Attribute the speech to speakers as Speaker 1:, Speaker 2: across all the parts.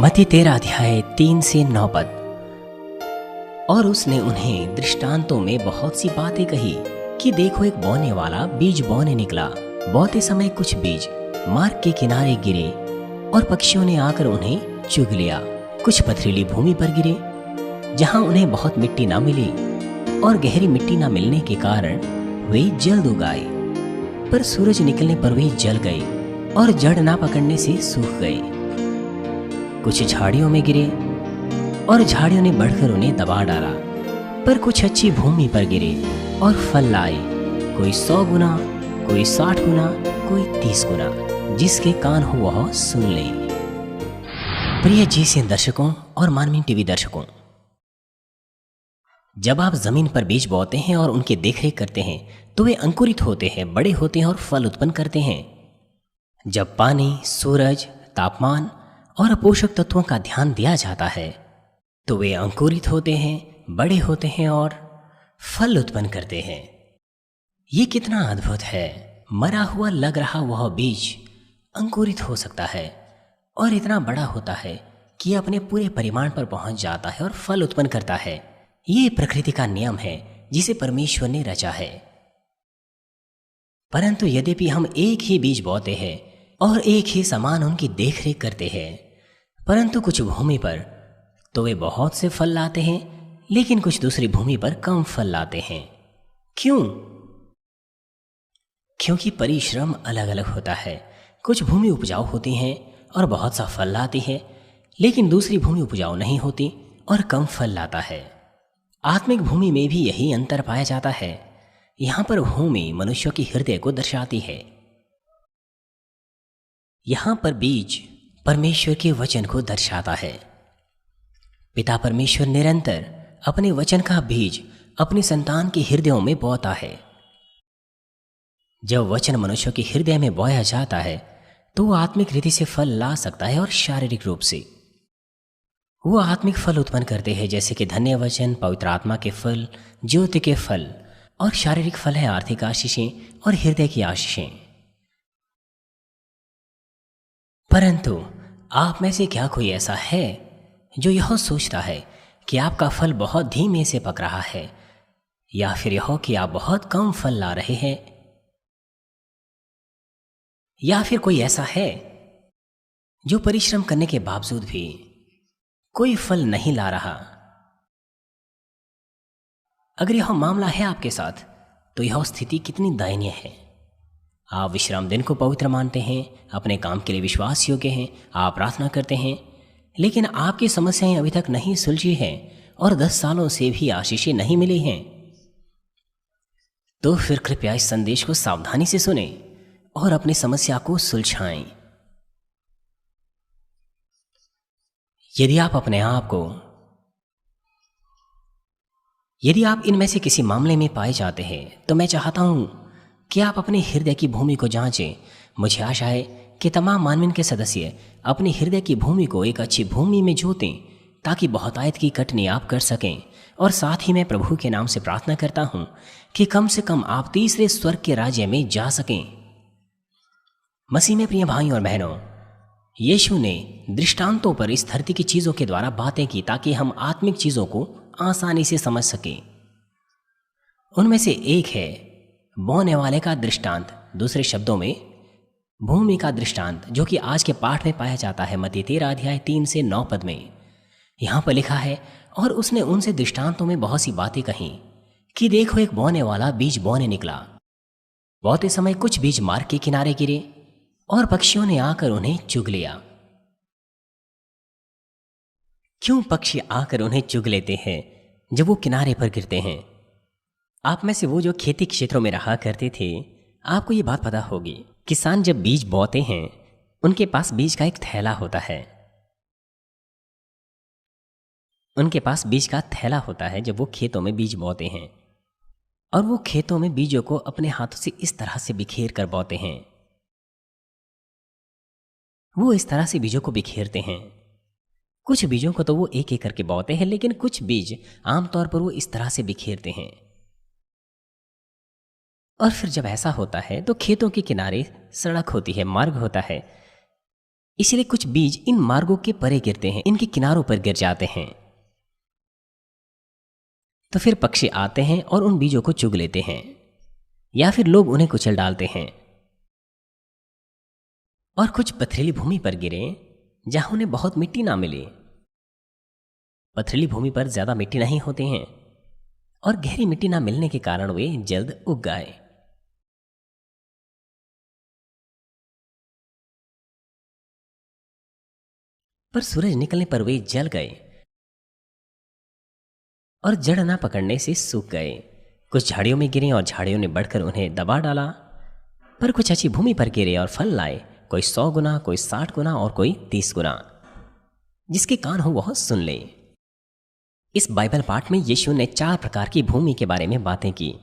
Speaker 1: मत्ती 13 अध्याय 3 से 9 पद। और उसने उन्हें दृष्टांतों में बहुत सी बातें कही कि देखो, एक बोने वाला बीज बोने निकला। बोते समय कुछ बीज मार्ग के किनारे गिरे और पक्षियों ने आकर उन्हें चुग लिया। कुछ पथरीली भूमि पर गिरे, जहां उन्हें बहुत मिट्टी ना मिली, और गहरी मिट्टी ना मिलने के कारण वे जल्द उगाए। पर सूरज निकलने पर वे जल गए और जड़ ना पकड़ने से सूख गए। कुछ झाड़ियों में गिरे और झाड़ियों ने बढ़कर उन्हें दबा डाला। पर कुछ अच्छी भूमि पर गिरे और फल लाए, कोई 100 गुना, कोई 60 गुना, कोई 30 गुना। जिसके कान हो वह सुन ले। प्रिय जीसीएन दर्शकों और मानवीय टीवी दर्शकों, जब आप जमीन पर बीज बोते हैं और उनकी देखरेख करते हैं तो वे अंकुरित होते हैं, बड़े होते हैं और फल उत्पन्न करते हैं। जब पानी, सूरज, तापमान और पोषक तत्वों का ध्यान दिया जाता है तो वे अंकुरित होते हैं, बड़े होते हैं और फल उत्पन्न करते हैं। ये कितना अद्भुत है! मरा हुआ लग रहा वह बीज अंकुरित हो सकता है और इतना बड़ा होता है कि अपने पूरे परिमाण पर पहुंच जाता है और फल उत्पन्न करता है। ये प्रकृति का नियम है जिसे परमेश्वर ने रचा है। परंतु यद्यपि हम एक ही बीज बोते हैं और एक ही समान उनकी देखरेख करते हैं, परंतु कुछ भूमि पर तो वे बहुत से फल लाते हैं, लेकिन कुछ दूसरी भूमि पर कम फल लाते हैं। क्यों? क्योंकि परिश्रम अलग अलग होता है। कुछ भूमि उपजाऊ होती हैं और बहुत सा फल लाती है, लेकिन दूसरी भूमि उपजाऊ नहीं होती और कम फल लाता है। आत्मिक भूमि में भी यही अंतर पाया जाता है। यहाँ पर भूमि मनुष्यों की हृदय को दर्शाती है। यहाँ पर बीज परमेश्वर के वचन को दर्शाता है। पिता परमेश्वर निरंतर अपने वचन का बीज अपनी संतान के हृदयों में बोता है। जब वचन मनुष्यों के हृदय में बोया जाता है तो वो आत्मिक रीति से फल ला सकता है और शारीरिक रूप से वो आत्मिक फल उत्पन्न करते हैं, जैसे कि धन्य वचन, पवित्र आत्मा के फल, ज्योति के फल, और शारीरिक फल है आर्थिक आशीषें और हृदय की आशीषें। परंतु आप में से क्या कोई ऐसा है जो यह सोचता है कि आपका फल बहुत धीमे से पक रहा है, या फिर यह कि आप बहुत कम फल ला रहे हैं? या फिर कोई ऐसा है जो परिश्रम करने के बावजूद भी कोई फल नहीं ला रहा? अगर यह मामला है आपके साथ तो यह स्थिति कितनी दयनीय है। आप विश्राम दिन को पवित्र मानते हैं, अपने काम के लिए विश्वास योग्य हैं, आप प्रार्थना करते हैं, लेकिन आपकी समस्याएं अभी तक नहीं सुलझी हैं और 10 सालों से भी आशीषें नहीं मिली हैं। तो फिर कृपया इस संदेश को सावधानी से सुने और अपनी समस्या को सुलझाएं। यदि आप इनमें से किसी मामले में पाए जाते हैं तो मैं चाहता हूं कि आप अपने हृदय की भूमि को जांचें। मुझे आशा है कि तमाम मानवीय के सदस्य अपने हृदय की भूमि को एक अच्छी भूमि में जोतें, ताकि बहुतायत की कटनी आप कर सकें। और साथ ही मैं प्रभु के नाम से प्रार्थना करता हूं कि कम से कम आप तीसरे स्वर्ग के राज्य में जा सकें। मसीह में प्रिय भाइयों और बहनों, यीशु ने दृष्टांतों पर इस धरती की चीजों के द्वारा बातें की ताकि हम आत्मिक चीजों को आसानी से समझ सकें। उनमें से एक है बोने वाले का दृष्टांत, दूसरे शब्दों में भूमि का दृष्टांत, जो कि आज के पाठ में पाया जाता है मत्ती 13 अध्याय 3 से 9 पद में। यहाँ पर लिखा है, और उसने उनसे दृष्टांतों में बहुत सी बातें कही कि देखो, एक बोने वाला बीज बोने निकला। बोते समय कुछ बीज मार्ग के किनारे गिरे और पक्षियों ने आकर उन्हें चुग लिया। क्यों पक्षी आकर उन्हें चुग लेते हैं जब वो किनारे पर गिरते हैं? आप में से वो जो खेती क्षेत्रों में रहा करते थे, आपको ये बात पता होगी। किसान जब बीज बोते हैं उनके पास बीज का एक थैला होता है। उनके पास बीज का थैला होता है जब वो खेतों में बीज बोते हैं, और वो खेतों में बीजों को अपने हाथों से इस तरह से बिखेर कर बोते हैं। वो इस तरह से बीजों को बिखेरते हैं। कुछ बीजों को तो वो एक एक करके बोते हैं, लेकिन कुछ बीज आमतौर पर वो इस तरह से बिखेरते हैं। और फिर जब ऐसा होता है तो खेतों के किनारे सड़क होती है, मार्ग होता है। इसीलिए कुछ बीज इन मार्गों के परे गिरते हैं, इनके किनारों पर गिर जाते हैं। तो फिर पक्षी आते हैं और उन बीजों को चुग लेते हैं, या फिर लोग उन्हें कुचल डालते हैं। और कुछ पथरीली भूमि पर गिरे जहां उन्हें बहुत मिट्टी ना मिले। पथरीली भूमि पर ज्यादा मिट्टी नहीं होते हैं और गहरी मिट्टी ना मिलने के कारण वे जल्द उग गए। पर सूरज निकलने पर वे जल गए और जड़ ना पकड़ने से सूख गए। कुछ झाड़ियों में गिरे और झाड़ियों ने बढ़कर उन्हें दबा डाला। पर कुछ अच्छी भूमि पर गिरे और फल लाए, कोई 100 गुना, कोई 60 गुना और कोई 30 गुना। जिसके कान हो वह सुन ले। इस बाइबल पाठ में यीशु ने 4 प्रकार की भूमि के बारे में बातें की।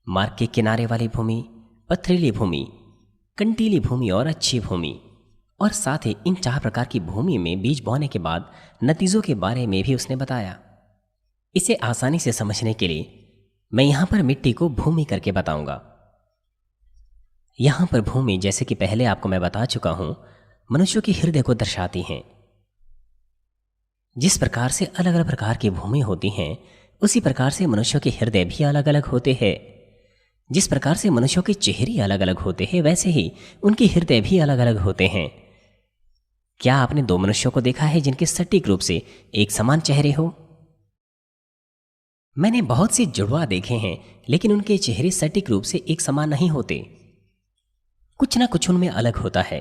Speaker 1: मार्ग के किनारे वाली भूमि, पथरीली भूमि, कंटीली भूमि और अच्छी भूमि। और साथ ही इन 4 प्रकार की भूमि में बीज बोने के बाद नतीजों के बारे में भी उसने बताया। इसे आसानी से समझने के लिए मैं यहां पर मिट्टी को भूमि करके बताऊंगा। यहां पर भूमि, जैसे कि पहले आपको मैं बता चुका हूं, मनुष्यों के हृदय को दर्शाती हैं। जिस प्रकार से अलग अलग प्रकार की भूमि होती हैं, उसी प्रकार से मनुष्यों के हृदय भी अलग अलग होते हैं। जिस प्रकार से मनुष्यों के चेहरे अलग अलग होते हैं, वैसे ही उनके हृदय भी अलग अलग होते हैं। क्या आपने 2 मनुष्यों को देखा है जिनके सटीक रूप से एक समान चेहरे हो? मैंने बहुत से जुड़वा देखे हैं, लेकिन उनके चेहरे सटीक रूप से एक समान नहीं होते। कुछ ना कुछ उनमें अलग होता है।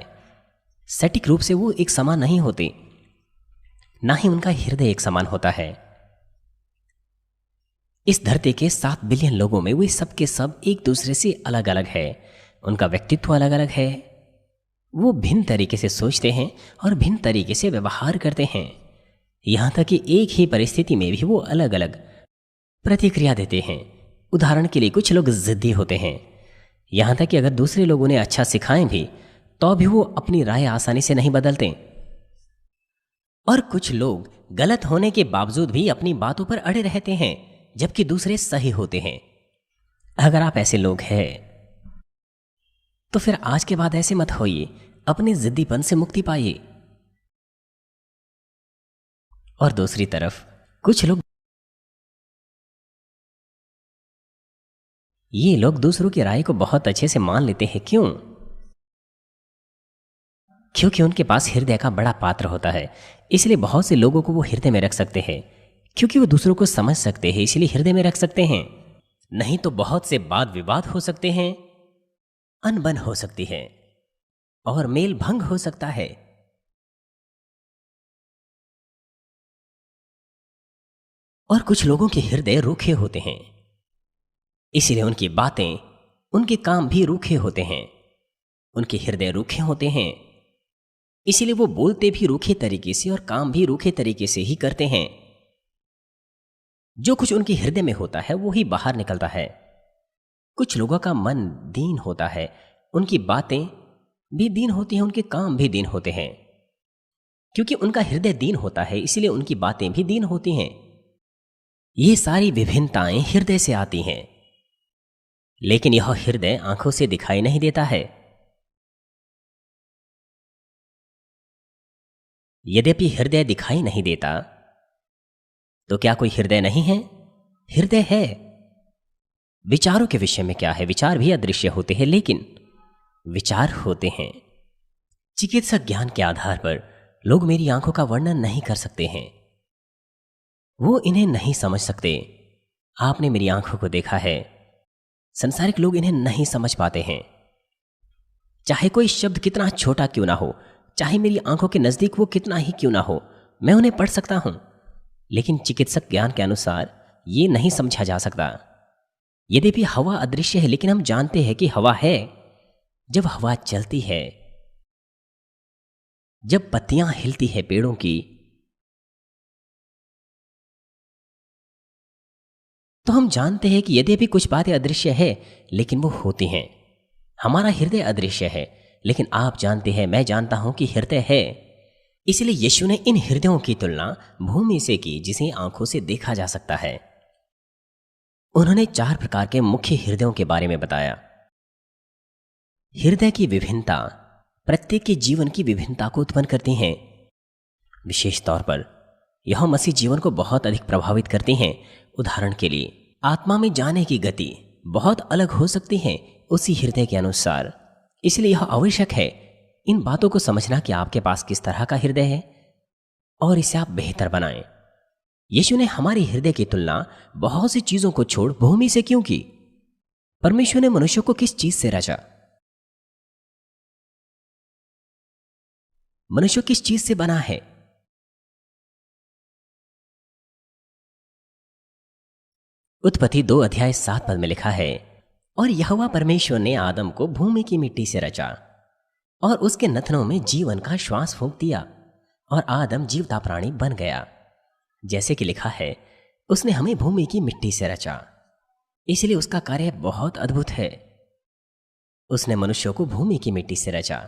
Speaker 1: सटीक रूप से वो एक समान नहीं होते, ना ही उनका हृदय एक समान होता है। इस धरती के 7 बिलियन लोगों में वे सब के सब एक दूसरे से अलग अलग है। उनका व्यक्तित्व अलग अलग है। वो भिन्न तरीके से सोचते हैं और भिन्न तरीके से व्यवहार करते हैं। यहां तक कि एक ही परिस्थिति में भी वो अलग अलग प्रतिक्रिया देते हैं। उदाहरण के लिए कुछ लोग जिद्दी होते हैं, यहां तक कि अगर दूसरे लोग उन्हें अच्छा सिखाएं भी तो भी वो अपनी राय आसानी से नहीं बदलते। और कुछ लोग गलत होने के बावजूद भी अपनी बातों पर अड़े रहते हैं, जबकि दूसरे सही होते हैं। अगर आप ऐसे लोग हैं तो फिर आज के बाद ऐसे मत होइए, अपने जिद्दीपन से मुक्ति पाइए। और दूसरी तरफ कुछ लोग, ये लोग दूसरों की राय को बहुत अच्छे से मान लेते हैं। क्यों? क्योंकि उनके पास हृदय का बड़ा पात्र होता है, इसलिए बहुत से लोगों को वो हृदय में रख सकते हैं। क्योंकि वो दूसरों को समझ सकते हैं, इसलिए हृदय में रख सकते हैं। नहीं तो बहुत से वाद विवाद हो सकते हैं, अनबन हो सकती है और मेल भंग हो सकता है। और कुछ लोगों के हृदय रूखे होते हैं, इसलिए उनकी बातें, उनके काम भी रूखे होते हैं। उनके हृदय रूखे होते हैं, इसीलिए वो बोलते भी रूखे तरीके से और काम भी रूखे तरीके से ही करते हैं। जो कुछ उनके हृदय में होता है वो ही बाहर निकलता है। कुछ लोगों का मन दीन होता है, उनकी बातें भी दीन होती हैं, उनके काम भी दीन होते हैं। क्योंकि उनका हृदय दीन होता है, इसलिए उनकी बातें भी दीन होती हैं। ये सारी विभिन्नताएं हृदय से आती हैं, लेकिन यह हृदय आंखों से दिखाई नहीं देता है। यद्यपि हृदय दिखाई नहीं देता, तो क्या कोई हृदय नहीं है? हृदय है। विचारों के विषय में क्या है? विचार भी अदृश्य होते हैं, लेकिन विचार होते हैं। चिकित्सक ज्ञान के आधार पर लोग मेरी आंखों का वर्णन नहीं कर सकते हैं, वो इन्हें नहीं समझ सकते। आपने मेरी आंखों को देखा है, संसारिक लोग इन्हें नहीं समझ पाते हैं। चाहे कोई शब्द कितना छोटा क्यों ना हो, चाहे मेरी आंखों के नजदीक वो कितना ही क्यों ना हो, मैं उन्हें पढ़ सकता हूं, लेकिन चिकित्सक ज्ञान के अनुसार ये नहीं समझा जा सकता। यद्यपि हवा अदृश्य है, लेकिन हम जानते हैं कि हवा है। जब हवा चलती है, जब पत्तियां हिलती है पेड़ों की, तो हम जानते हैं कि यद्यपि कुछ बातें अदृश्य है, लेकिन वो होती हैं। हमारा हृदय अदृश्य है, लेकिन आप जानते हैं, मैं जानता हूं कि हृदय है। इसलिए यीशु ने इन हृदयों की तुलना भूमि से की, जिसे आंखों से देखा जा सकता है। उन्होंने 4 प्रकार के मुख्य हृदयों के बारे में बताया। हृदय की विभिन्नता, प्रत्येक के जीवन की विभिन्नता को उत्पन्न करती हैं। विशेष तौर पर यह मसीह जीवन को बहुत अधिक प्रभावित करती हैं। उदाहरण के लिए आत्मा में जाने की गति बहुत अलग हो सकती है उसी हृदय के अनुसार। इसलिए यह आवश्यक है इन बातों को समझना कि आपके पास किस तरह का हृदय है और इसे आप बेहतर बनाएं। यीशु ने हमारे हृदय की तुलना बहुत सी चीजों को छोड़ भूमि से क्यों की? परमेश्वर ने मनुष्य को किस चीज से रचा? मनुष्य किस चीज से बना है? उत्पत्ति 2:7 में लिखा है, और यहोवा परमेश्वर ने आदम को भूमि की मिट्टी से रचा और उसके नथनों में जीवन का श्वास फूंक दिया और आदम जीवता प्राणी बन गया। जैसे कि लिखा है, उसने हमें भूमि की मिट्टी से रचा। इसलिए उसका कार्य बहुत अद्भुत है। उसने मनुष्यों को भूमि की मिट्टी से रचा।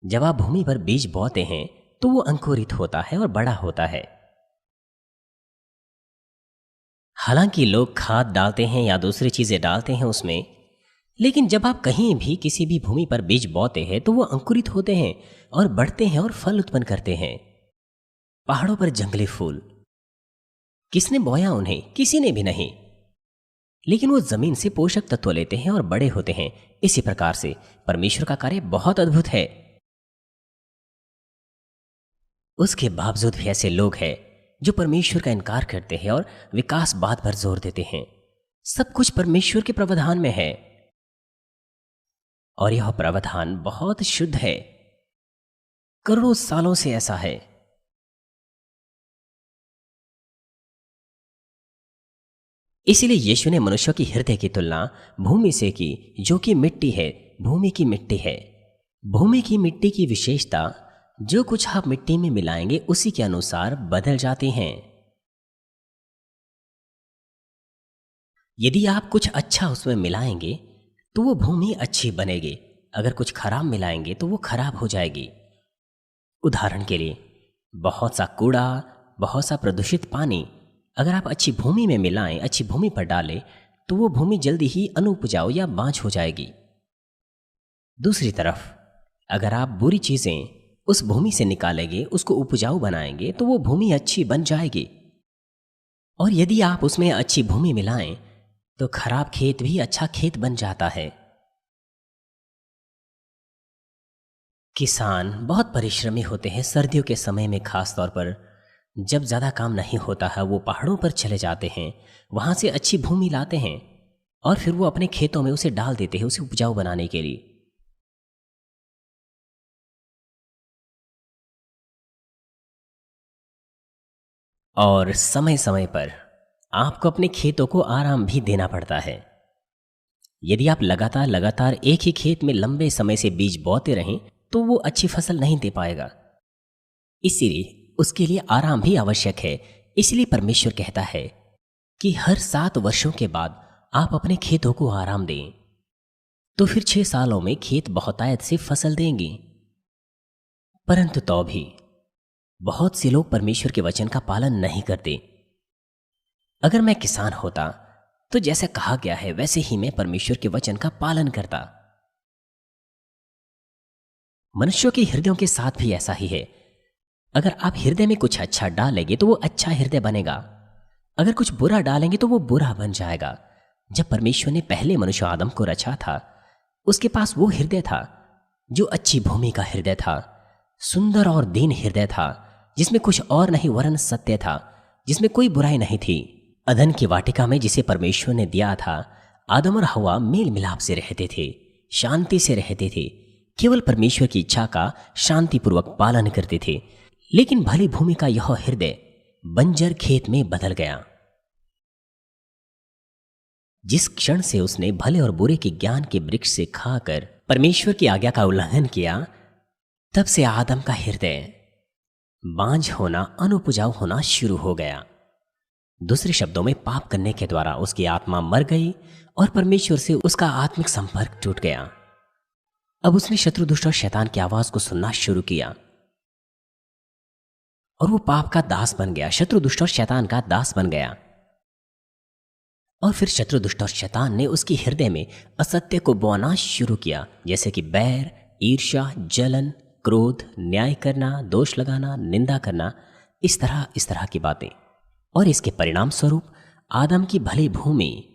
Speaker 1: जब आप भूमि पर बीज बोते हैं तो वो अंकुरित होता है और बड़ा होता है। हालांकि लोग खाद डालते हैं या दूसरी चीजें डालते हैं उसमें, लेकिन जब आप कहीं भी किसी भी भूमि पर बीज बोते हैं तो वो अंकुरित होते हैं और बढ़ते हैं और फल उत्पन्न करते हैं। पहाड़ों पर जंगली फूल, किसने बोया उन्हें? किसी ने भी नहीं, लेकिन वो जमीन से पोषक तत्व लेते हैं और बड़े होते हैं। इसी प्रकार से परमेश्वर का कार्य बहुत अद्भुत है। उसके बावजूद भी ऐसे लोग हैं जो परमेश्वर का इनकार करते हैं और विकासवाद पर जोर देते हैं। सब कुछ परमेश्वर के प्रावधान में है और यह प्रावधान बहुत शुद्ध है। करोड़ों सालों से ऐसा है। इसीलिए यीशु ने मनुष्य की हृदय की तुलना भूमि से की, जो कि मिट्टी है, भूमि की मिट्टी है। भूमि की मिट्टी की विशेषता, जो कुछ आप मिट्टी में मिलाएंगे उसी के अनुसार बदल जाती हैं। यदि आप कुछ अच्छा उसमें मिलाएंगे तो वो भूमि अच्छी बनेगी। अगर कुछ खराब मिलाएंगे तो वो खराब हो जाएगी। उदाहरण के लिए, बहुत सा कूड़ा, बहुत सा प्रदूषित पानी अगर आप अच्छी भूमि में मिलाएं, अच्छी भूमि पर डालें, तो वो भूमि जल्दी ही अनुपजाऊ या बांझ हो जाएगी। दूसरी तरफ अगर आप बुरी चीजें उस भूमि से निकालेंगे, उसको उपजाऊ बनाएंगे, तो वो भूमि अच्छी बन जाएगी। और यदि आप उसमें अच्छी भूमि मिलाएं तो खराब खेत भी अच्छा खेत बन जाता है। किसान बहुत परिश्रमी होते हैं। सर्दियों के समय में खास तौर पर जब ज़्यादा काम नहीं होता है, वो पहाड़ों पर चले जाते हैं, वहाँ से अच्छी भूमि लाते हैं और फिर वो अपने खेतों में उसे डाल देते हैं, उसे उपजाऊ बनाने के लिए। और समय समय पर आपको अपने खेतों को आराम भी देना पड़ता है। यदि आप लगातार लगातार एक ही खेत में लंबे समय से बीज बोते रहें तो वो अच्छी फसल नहीं दे पाएगा। इसीलिए उसके लिए आराम भी आवश्यक है। इसलिए परमेश्वर कहता है कि हर 7 वर्षों के बाद आप अपने खेतों को आराम दें, तो फिर 6 सालों में खेत बहुतायत से फसल देंगे। परंतु तो भी बहुत से लोग परमेश्वर के वचन का पालन नहीं करते। अगर मैं किसान होता तो जैसे कहा गया है वैसे ही मैं परमेश्वर के वचन का पालन करता। मनुष्यों के हृदयों के साथ भी ऐसा ही है। अगर आप हृदय में कुछ अच्छा डालेंगे तो वो अच्छा हृदय बनेगा। अगर कुछ बुरा डालेंगे तो वो बुरा बन जाएगा। जब परमेश्वर ने पहले मनुष्य आदम को रचा था, उसके पास वो हृदय था जो अच्छी भूमि का हृदय था, सुंदर और दीन हृदय था, जिसमें कुछ और नहीं वरन सत्य था, जिसमें कोई बुराई नहीं थी। अदन की वाटिका में जिसे परमेश्वर ने दिया था, आदम और हवा मेल मिलाप से रहते थे, शांति से रहते थे, केवल परमेश्वर की इच्छा का शांतिपूर्वक पालन करते थे। लेकिन भली भूमि का यह हृदय बंजर खेत में बदल गया। जिस क्षण से उसने भले और बुरे के ज्ञान के वृक्ष से खाकर परमेश्वर की आज्ञा का उल्लंघन किया, तब से आदम का हृदय बांझ होना, अनुपजाऊ होना शुरू हो गया। दूसरे शब्दों में, पाप करने के द्वारा उसकी आत्मा मर गई और परमेश्वर से उसका आत्मिक संपर्क टूट गया। अब उसने शत्रु, दुष्ट और शैतान की आवाज को सुनना शुरू किया और वो पाप का दास बन गया, शत्रु, दुष्ट और शैतान का दास बन गया। और फिर शत्रु, दुष्ट और शैतान ने उसके हृदय में असत्य को बोना शुरू किया, जैसे कि बैर, ईर्ष्या, जलन, क्रोध, न्याय करना, दोष लगाना, निंदा करना, इस तरह की बातें। और इसके परिणाम स्वरूप आदम की भली भूमि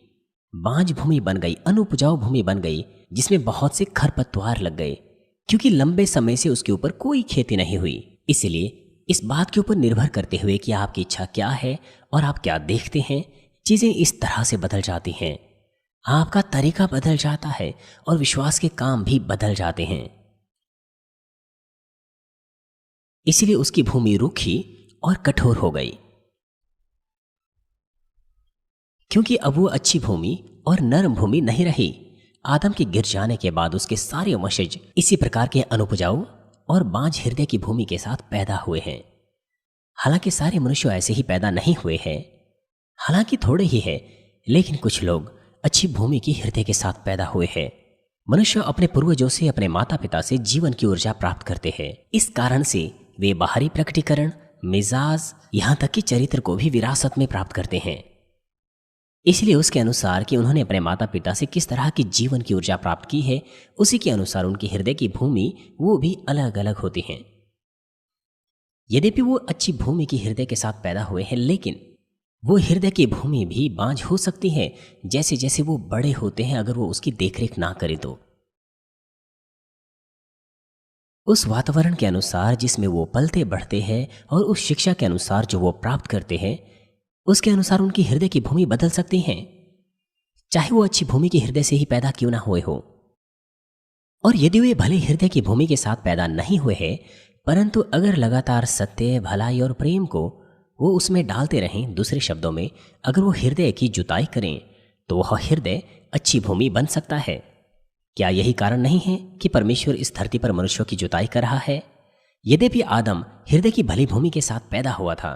Speaker 1: बांझ भूमि बन गई, अनुपजाऊ भूमि बन गई, जिसमें बहुत से खरपतवार लग गए, क्योंकि लंबे समय से उसके ऊपर कोई खेती नहीं हुई। इसलिए इस बात के ऊपर निर्भर करते हुए कि आपकी इच्छा क्या है और आप क्या देखते हैं, चीजें इस तरह से बदल जाती हैं। आपका तरीका बदल जाता है और विश्वास के काम भी बदल जाते हैं। इसलिए उसकी भूमि रूखी और कठोर हो गई, क्योंकि अब वो अच्छी भूमि और नरम भूमि नहीं रही। आदम के गिर जाने के बाद उसके सारे वंशज इसी प्रकार के अनुपजाऊ और बांझ हृदय की भूमि के साथ पैदा हुए हैं। हालांकि सारे मनुष्य ऐसे ही पैदा नहीं हुए हैं, हालांकि थोड़े ही हैं, लेकिन कुछ लोग अच्छी भूमि की हृदय के साथ पैदा हुए हैं। मनुष्य अपने पूर्वजों से, अपने माता पिता से जीवन की ऊर्जा प्राप्त करते हैं। इस कारण से वे बाहरी प्रकटीकरण, मिजाज, यहां तक कि चरित्र को भी विरासत में प्राप्त करते हैं। इसलिए उसके अनुसार कि उन्होंने अपने माता पिता से किस तरह की जीवन की ऊर्जा प्राप्त की है, उसी के अनुसार उनकी हृदय की भूमि वो भी अलग अलग होती हैं। यद्यपि वो अच्छी भूमि की हृदय के साथ पैदा हुए हैं, लेकिन वो हृदय की भूमि भी बांझ हो सकती है जैसे जैसे वो बड़े होते हैं, अगर वो उसकी देखरेख ना करे तो। उस वातावरण के अनुसार जिसमें वो पलते बढ़ते हैं और उस शिक्षा के अनुसार जो वो प्राप्त करते हैं, उसके अनुसार उनकी हृदय की भूमि बदल सकती है, चाहे वो अच्छी भूमि की हृदय से ही पैदा क्यों ना हुए हो। और यदि वे भले हृदय की भूमि के साथ पैदा नहीं हुए हैं, परंतु अगर लगातार सत्य, भलाई और प्रेम को वो उसमें डालते रहें, दूसरे शब्दों में अगर वो हृदय की जुताई करें, तो वह हृदय अच्छी भूमि बन सकता है। क्या यही कारण नहीं है कि परमेश्वर इस धरती पर मनुष्यों की जुताई कर रहा है? यद्यपि आदम हृदय की भली भूमि के साथ पैदा हुआ था,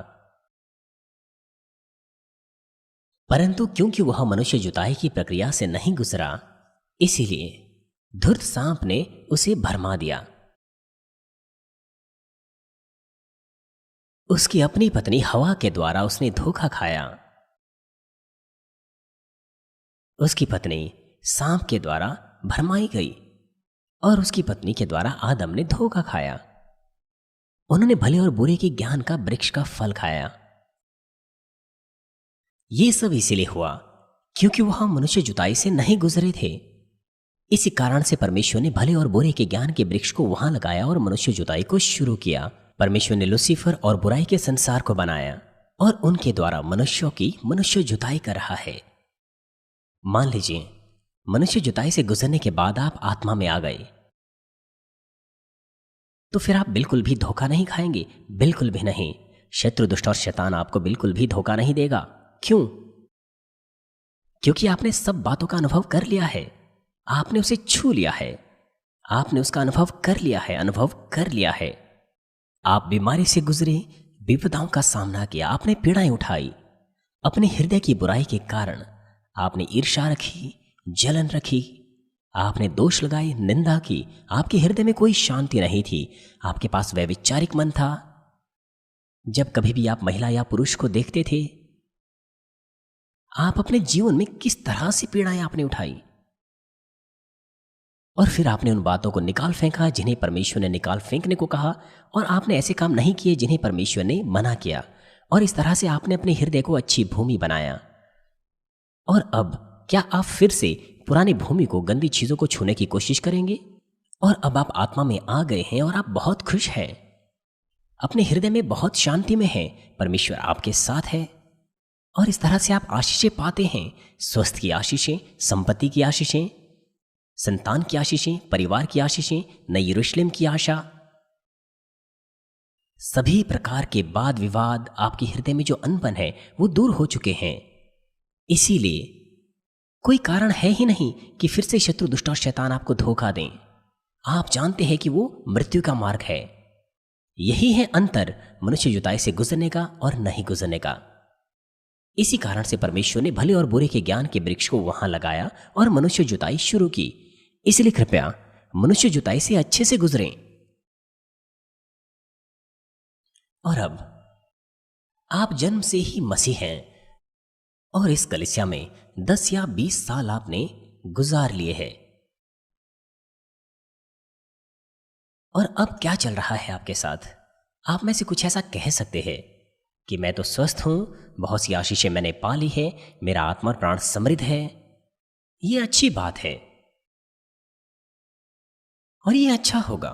Speaker 1: परंतु क्योंकि वह मनुष्य जुताई की प्रक्रिया से नहीं गुजरा, इसीलिए धूर्त सांप ने उसे भरमा दिया। उसकी अपनी पत्नी हवा के द्वारा उसने धोखा खाया। उसकी पत्नी सांप के द्वारा भरमाई गई और उसकी पत्नी के द्वारा आदम ने धोखा खाया। उन्होंने भले और बुरे के ज्ञान का वृक्ष का फल खाया। ये सब इसीलिए हुआ क्योंकि वह मनुष्य जुताई से नहीं गुजरे थे। इसी कारण से परमेश्वर ने भले और बुरे के ज्ञान के वृक्ष को वहां लगाया और मनुष्य जुताई को शुरू किया। परमेश्वर ने लूसीफर और बुराई के संसार को बनाया और उनके द्वारा मनुष्यों की मनुष्य जुताई कर रहा है। मान लीजिए मनुष्य जुताई से गुजरने के बाद आप आत्मा में आ गए, तो फिर आप बिल्कुल भी धोखा नहीं खाएंगे, बिल्कुल भी नहीं। शत्रु, दुष्ट और शैतान आपको बिल्कुल भी धोखा नहीं देगा। क्यों? क्योंकि आपने सब बातों का अनुभव कर लिया है, आपने उसे छू लिया है, आपने उसका अनुभव कर लिया है। आप बीमारी से गुजरे, विपदाओं का सामना किया, आपने पीड़ाएं उठाई। अपने हृदय की बुराई के कारण आपने ईर्ष्या रखी, जलन रखी, आपने दोष लगाए, निंदा की। आपके हृदय में कोई शांति नहीं थी, आपके पास व्यभिचारिक मन था। जब कभी भी आप महिला या पुरुष को देखते थे, आप अपने जीवन में किस तरह से पीड़ाएं आपने उठाई, और फिर आपने उन बातों को निकाल फेंका जिन्हें परमेश्वर ने निकाल फेंकने को कहा, और आपने ऐसे काम नहीं किए जिन्हें परमेश्वर ने मना किया। और इस तरह से आपने अपने हृदय को अच्छी भूमि बनाया। और अब क्या आप फिर से पुरानी भूमि को, गंदी चीजों को छूने की कोशिश करेंगे? और अब आप आत्मा में आ गए हैं और आप बहुत खुश हैं, अपने हृदय में बहुत शांति में हैं, परमेश्वर आपके साथ है। और इस तरह से आप आशीषें पाते हैं, स्वास्थ्य की आशीषें, संपत्ति की आशीषें, संतान की आशीषें, परिवार की आशीषें, नई यरूशलेम की आशा। सभी प्रकार के वाद विवाद, आपके हृदय में जो अनबन है, वो दूर हो चुके हैं। इसीलिए कोई कारण है ही नहीं कि फिर से शत्रु, दुष्ट और शैतान आपको धोखा दें। आप जानते हैं कि वो मृत्यु का मार्ग है। यही है अंतर मनुष्य जुताई से गुजरने का और नहीं गुजरने का। इसी कारण से परमेश्वर ने भले और बुरे के ज्ञान के वृक्ष को वहां लगाया और मनुष्य जुताई शुरू की। इसलिए कृपया मनुष्य जुताई से अच्छे से गुजरें। और अब आप जन्म से ही मसीह हैं और इस कलीसिया में 10 या 20 साल आपने गुजार लिए हैं। और अब क्या चल रहा है आपके साथ? आप में से कुछ ऐसा कह सकते हैं कि मैं तो स्वस्थ हूं, बहुत सी आशीषें मैंने पा ली है, मेरा आत्मा और प्राण समृद्ध है। ये अच्छी बात है और ये अच्छा होगा।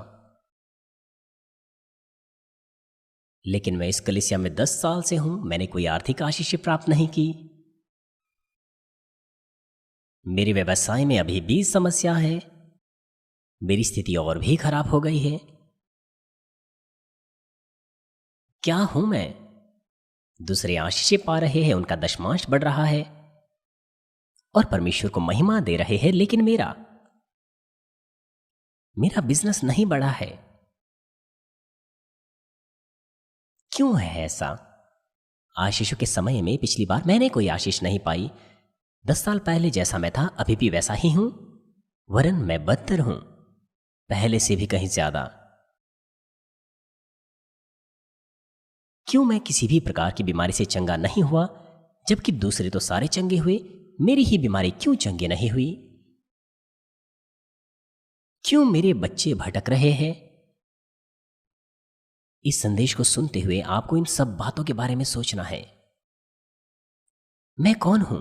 Speaker 1: लेकिन मैं इस कलीसिया में 10 साल से हूं, मैंने कोई आर्थिक आशीष प्राप्त नहीं की। मेरे व्यवसाय में अभी भी समस्या है, मेरी स्थिति और भी खराब हो गई है। क्या हूं मैं? दूसरे आशीषें पा रहे हैं, उनका दशमांश बढ़ रहा है और परमेश्वर को महिमा दे रहे हैं, लेकिन मेरा बिजनेस नहीं बढ़ा है। क्यों है ऐसा? आशीषों के समय में पिछली बार मैंने कोई आशीष नहीं पाई। 10 साल पहले जैसा मैं था अभी भी वैसा ही हूं, वरन मैं बदतर हूं, पहले से भी कहीं ज्यादा। क्यों मैं किसी भी प्रकार की बीमारी से चंगा नहीं हुआ, जबकि दूसरे तो सारे चंगे हुए? मेरी ही बीमारी क्यों चंगी नहीं हुई? क्यों मेरे बच्चे भटक रहे हैं? इस संदेश को सुनते हुए आपको इन सब बातों के बारे में सोचना है। मैं कौन हूं?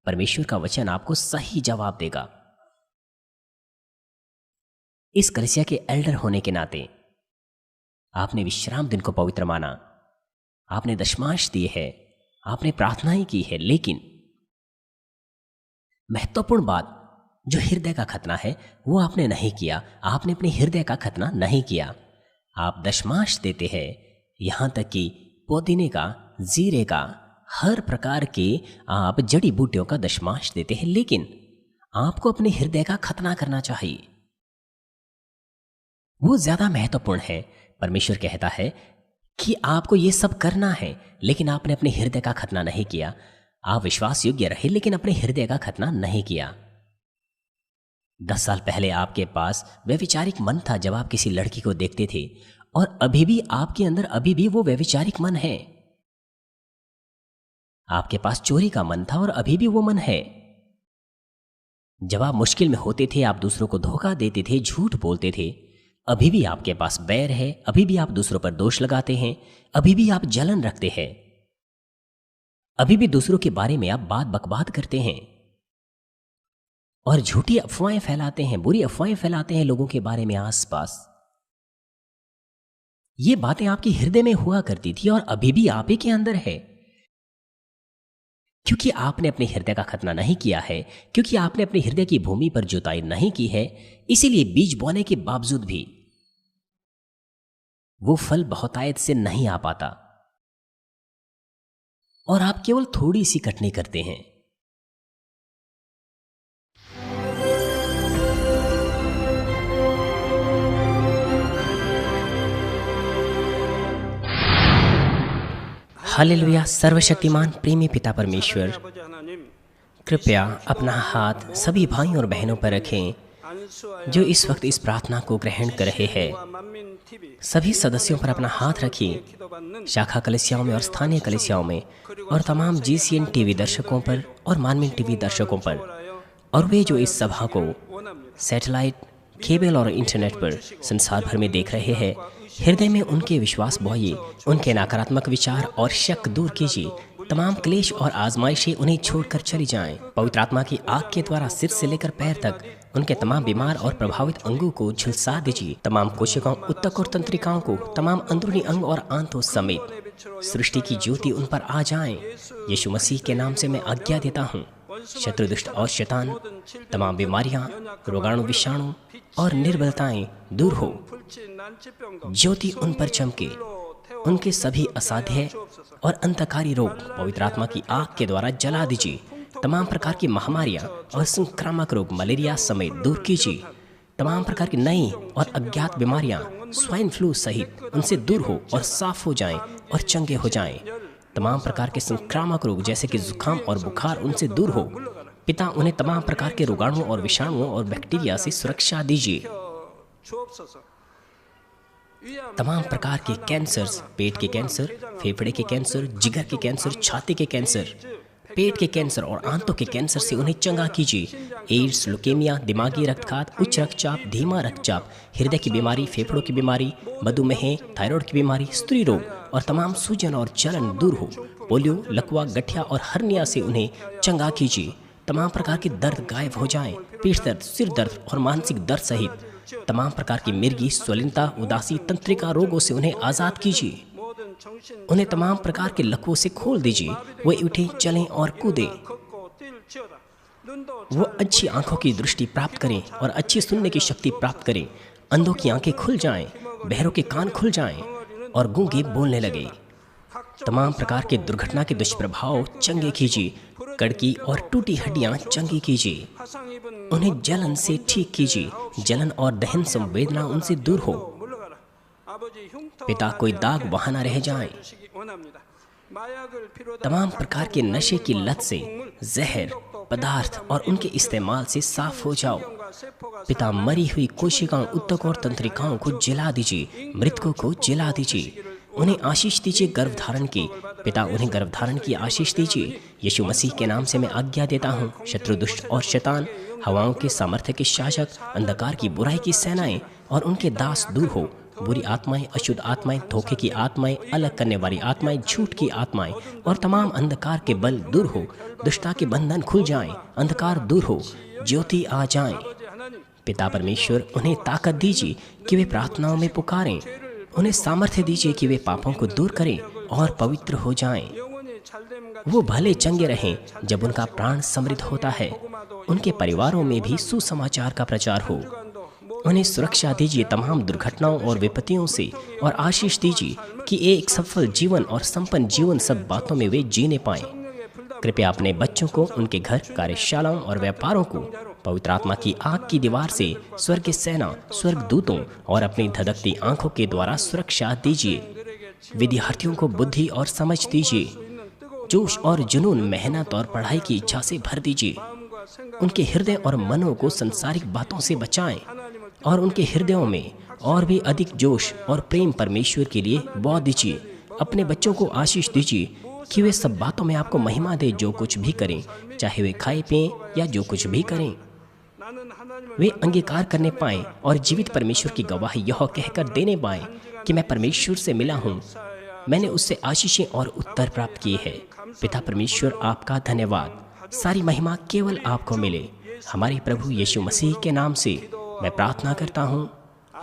Speaker 1: परमेश्वर का वचन आपको सही जवाब देगा। इस कलीसिया के एल्डर होने के नाते आपने विश्राम दिन को पवित्र माना, आपने दशमांश दिए है, आपने प्रार्थनाएं की है, लेकिन महत्वपूर्ण बात जो हृदय का खतना है वो आपने नहीं किया। आपने अपने हृदय का खतना नहीं किया। आप दशमांश देते हैं, यहां तक कि पुदीने का, जीरे का, हर प्रकार के आप जड़ी बूटियों का दशमांश देते हैं, लेकिन आपको अपने हृदय का खतना करना चाहिए। वो ज्यादा महत्वपूर्ण है। परमेश्वर कहता है कि आपको ये सब करना है, लेकिन आपने अपने हृदय का खतना नहीं किया। आप विश्वास योग्य रहे, लेकिन अपने हृदय का खतना नहीं किया। 10 साल पहले आपके पास व्यभिचारिक मन था जब आप किसी लड़की को देखते थे, और अभी भी आपके अंदर अभी भी वो व्यभिचारिक मन है। आपके पास चोरी का मन था और अभी भी वो मन है। जब आप मुश्किल में होते थे, आप दूसरों को धोखा देते थे, झूठ बोलते थे, अभी भी आपके पास बैर है, अभी भी आप दूसरों पर दोष लगाते हैं, अभी भी आप जलन रखते हैं, अभी भी दूसरों के बारे में आप बात बकबाद करते हैं और झूठी अफवाहें फैलाते हैं, बुरी अफवाहें फैलाते हैं लोगों के बारे में आसपास। ये बातें आपके हृदय में हुआ करती थी और अभी भी आप ही के अंदर है, क्योंकि आपने अपने हृदय का खतना नहीं किया है, क्योंकि आपने अपने हृदय की भूमि पर जुताई नहीं की है। इसीलिए बीज बोने के बावजूद भी वो फल बहुतायत से नहीं आ पाता और आप केवल थोड़ी सी कटनी करते हैं। हालेलुया। सर्वशक्तिमान प्रेमी पिता परमेश्वर, कृपया अपना हाथ सभी भाइयों और बहनों पर रखें जो इस वक्त इस प्रार्थना को ग्रहण कर रहे हैं। सभी सदस्यों पर अपना हाथ रखिए, शाखा कलीसियाओं में और स्थानीय कलीसियाओं में, और तमाम GCN टीवी दर्शकों पर और मानवीन टीवी दर्शकों पर, और वे जो इस सभा को सैटेलाइट, केबल और इंटरनेट पर संसार भर में देख रहे हैं। हृदय में उनके विश्वास बोइए, उनके नकारात्मक विचार और शक दूर कीजिए। तमाम क्लेश और आजमाइशें उन्हें छोड़कर चली जाएं। पवित्र आत्मा की आग के द्वारा सिर से लेकर पैर तक उनके तमाम बीमार और प्रभावित अंगों को झुलसा दीजिए। तमाम कोशिकाओं, उत्तक और तंत्रिकाओं को, तमाम अंदरूनी अंग और आंतों समेत सृष्टि की ज्योति उन पर आ जाए। यीशु मसीह के नाम से मैं आज्ञा देता हूँ, शत्रु, दुष्ट और शैतान, तमाम बीमारियां, रोगाणु, विषाणु और निर्बलताएं दूर हो। ज्योति उन पर चमके। उनके सभी असाध्य और अंतकारी रोग पवित्र आत्मा की आग के द्वारा जला दीजिए। तमाम प्रकार की महामारियां और संक्रामक रोग, मलेरिया समेत दूर कीजिए। तमाम प्रकार की नई और अज्ञात बीमारियां, स्वाइन फ्लू सहित, उनसे दूर हो और साफ हो जाएं और चंगे हो जाएं। तमाम प्रकार के संक्रामक रोग जैसे कि जुकाम और बुखार उनसे दूर हो। पिता, उन्हें तमाम प्रकार के रोगाणुओं और विषाणुओं और बैक्टीरिया से सुरक्षा दीजिए। तमाम प्रकार के कैंसर, पेट के कैंसर, फेफड़े के कैंसर, जिगर के कैंसर, छाती के कैंसर, पेट के कैंसर और आंतों के कैंसर से उन्हें चंगा कीजिए। एड्स, लुकेमिया, दिमागी रक्तघात, उच्च रक्तचाप, धीमा रक्तचाप, हृदय की बीमारी, फेफड़ों की बीमारी, मधुमेह, थायराइड की बीमारी, स्त्री रोग और तमाम सूजन और जलन दूर हो। पोलियो, लकवा, गठिया और हर्निया से उन्हें चंगा कीजिए। तमाम प्रकार के दर्द गायब हो जाएं। पीठ दर्द, सिर दर्द और मानसिक दर्द सहित तमाम प्रकार की मिर्गी, स्वलीनता, उदासी, तंत्रिका रोगों से उन्हें आज़ाद कीजिए। उन्हें तमाम प्रकार के लकवों से खोल दीजिए। वे उठें, चलें और कूदें। वो अच्छी आंखों की दृष्टि प्राप्त करें और अच्छी सुनने की शक्ति प्राप्त करें। अंधों की आंखें खुल जाएं, बहरों के कान खुल जाएं और गूंगे बोलने लगे। तमाम प्रकार के दुर्घटना के दुष्प्रभाव चंगे कीजिए। कड़की और टूटी हड्डियां चंगी कीजिए। उन्हें जलन से ठीक कीजिए। जलन और दहन संवेदना उनसे दूर हो। पिता, कोई दाग वहां न रह जाए। तमाम प्रकार के नशे की लत से, जहर पदार्थ और उनके इस्तेमाल से साफ हो जाओ। पिता, मरी हुई कोशिकाओं, ऊतक और तंत्रिकाओं को जला दीजिए। मृतकों को जला दीजिए। उन्हें आशीष दीजिए गर्भधारण की। पिता, उन्हें गर्भधारण की आशीष दीजिए। यीशु मसीह के नाम से मैं आज्ञा देता हूँ, शत्रु, दुष्ट और शैतान, हवाओं के सामर्थ्य के शासक, अंधकार की बुराई की सेनाएं और उनके दास दूर हो। बुरी आत्माएं, अशुद्ध आत्माएं, धोखे की आत्माएं, अलग करने वाली आत्माएं, झूठ की आत्माएं और तमाम अंधकार के बल दूर हो। दुष्टता के बंधन खुल जाएं, अंधकार दूर हो, ज्योति आ जाएं। पिता परमेश्वर, उन्हें ताकत दीजिए कि वे प्रार्थनाओं में पुकारें। उन्हें सामर्थ्य दीजिए कि वे पापों को दूर करें और पवित्र हो जाएं। वो भले चंगे रहें जब उनका प्राण समृद्ध होता है। उनके परिवारों में भी सुसमाचार का प्रचार हो। उन्हें सुरक्षा दीजिए तमाम दुर्घटनाओं और विपत्तियों से और आशीष दीजिए कि एक सफल जीवन और संपन्न जीवन सब बातों में वे जीने पाएं। कृपया अपने बच्चों को, उनके घर, कार्यशालाओं और व्यापारों को पवित्र आत्मा की आग की दीवार से, स्वर्ग की सेना, स्वर्ग दूतों और अपनी धधकती आंखों के द्वारा सुरक्षा दीजिए। विद्यार्थियों को बुद्धि और समझ दीजिए। जोश और जुनून, मेहनत और पढ़ाई की इच्छा से भर दीजिए। उनके हृदय और मनों को संसारिक बातों से बचाएं और उनके हृदयों में और भी अधिक जोश और प्रेम परमेश्वर के लिए बो दीजिए। अपने बच्चों को आशीष दीजिए कि वे सब बातों में आपको महिमा दे। जो कुछ भी करें, चाहे वे खाए पिएं या जो कुछ भी करें, वे अंगीकार करने पाएं और जीवित परमेश्वर की गवाही यह कहकर देने पाएं कि मैं परमेश्वर से मिला हूँ, मैंने उससे आशीषें और उत्तर प्राप्त किए हैं। पिता परमेश्वर, आपका धन्यवाद। सारी महिमा केवल आपको मिले। हमारे प्रभु यीशु मसीह के नाम से मैं प्रार्थना करता हूँ,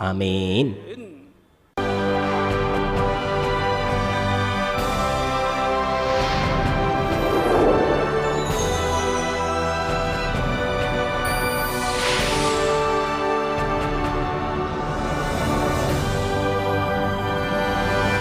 Speaker 1: आमीन।